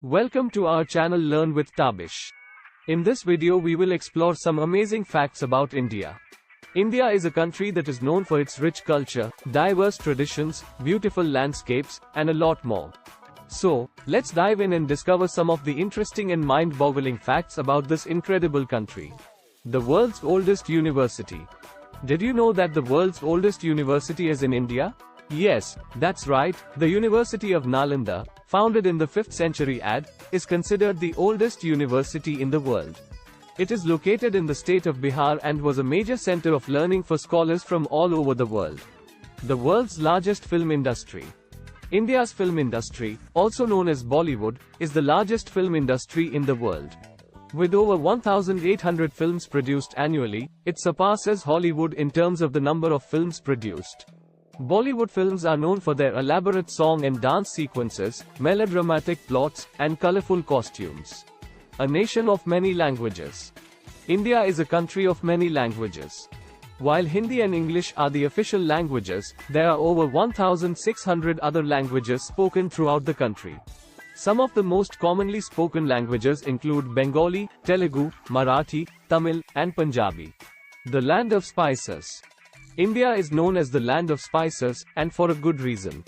Welcome to our channel Learn with TABISH. In this video we will explore some amazing facts about India. India is a country that is known for its rich culture, diverse traditions, beautiful landscapes, and a lot more. So, let's dive in and discover some of the interesting and mind-boggling facts about this incredible country. The world's oldest university. Did you know that the world's oldest university is in India? Yes, that's right, the University of Nalanda, founded in the 5th century AD, is considered the oldest university in the world. It is located in the state of Bihar and was a major center of learning for scholars from all over the world. The world's largest film industry. India's film industry, also known as Bollywood, is the largest film industry in the world. With over 1,800 films produced annually, it surpasses Hollywood in terms of the number of films produced. Bollywood films are known for their elaborate song and dance sequences, melodramatic plots, and colorful costumes. A nation of many languages. India is a country of many languages. While Hindi and English are the official languages, there are over 1,600 other languages spoken throughout the country. Some of the most commonly spoken languages include Bengali, Telugu, Marathi, Tamil, and Punjabi. The land of spices. India is known as the land of spices, and for a good reason.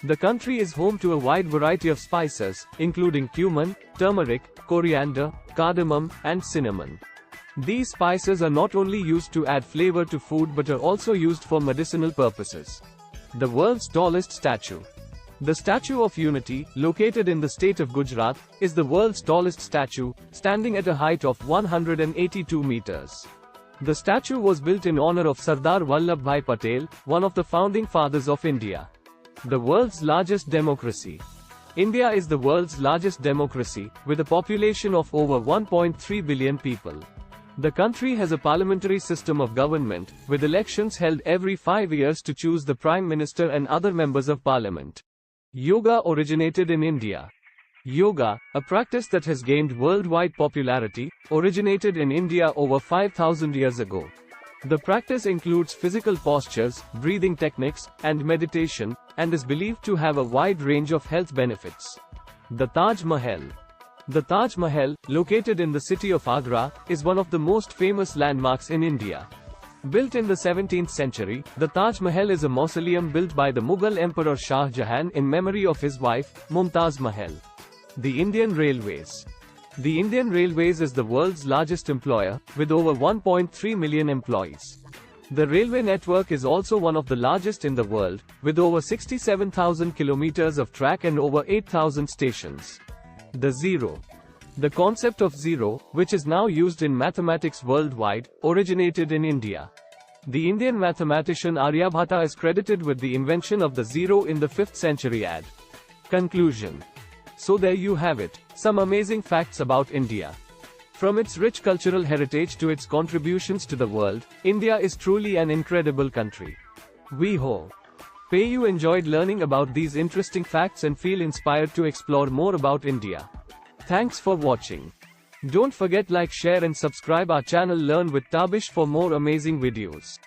The country is home to a wide variety of spices, including cumin, turmeric, coriander, cardamom, and cinnamon. These spices are not only used to add flavor to food but are also used for medicinal purposes. The world's tallest statue. The Statue of Unity, located in the state of Gujarat, is the world's tallest statue, standing at a height of 182 meters. The statue was built in honor of Sardar Vallabhbhai Patel, one of the founding fathers of India. The world's largest democracy. India is the world's largest democracy, with a population of over 1.3 billion people. The country has a parliamentary system of government, with elections held every 5 years to choose the Prime Minister and other members of parliament. Yoga originated in India. Yoga, a practice that has gained worldwide popularity, originated in India over 5,000 years ago. The practice includes physical postures, breathing techniques, and meditation, and is believed to have a wide range of health benefits. The Taj Mahal. The Taj Mahal, located in the city of Agra, is one of the most famous landmarks in India. Built in the 17th century, the Taj Mahal is a mausoleum built by the Mughal Emperor Shah Jahan in memory of his wife, Mumtaz Mahal. The Indian Railways. The Indian Railways is the world's largest employer, with over 1.3 million employees. The railway network is also one of the largest in the world, with over 67,000 kilometers of track and over 8,000 stations. The zero. The concept of zero, which is now used in mathematics worldwide, originated in India. The Indian mathematician Aryabhata is credited with the invention of the zero in the 5th century AD. Conclusion. So there you have it, some amazing facts about India. From its rich cultural heritage to its contributions to the world, India is truly an incredible country. We hope you enjoyed learning about these interesting facts and feel inspired to explore more about India. Thanks for watching. Don't forget like, share and subscribe our channel Learn with Tabish for more amazing videos.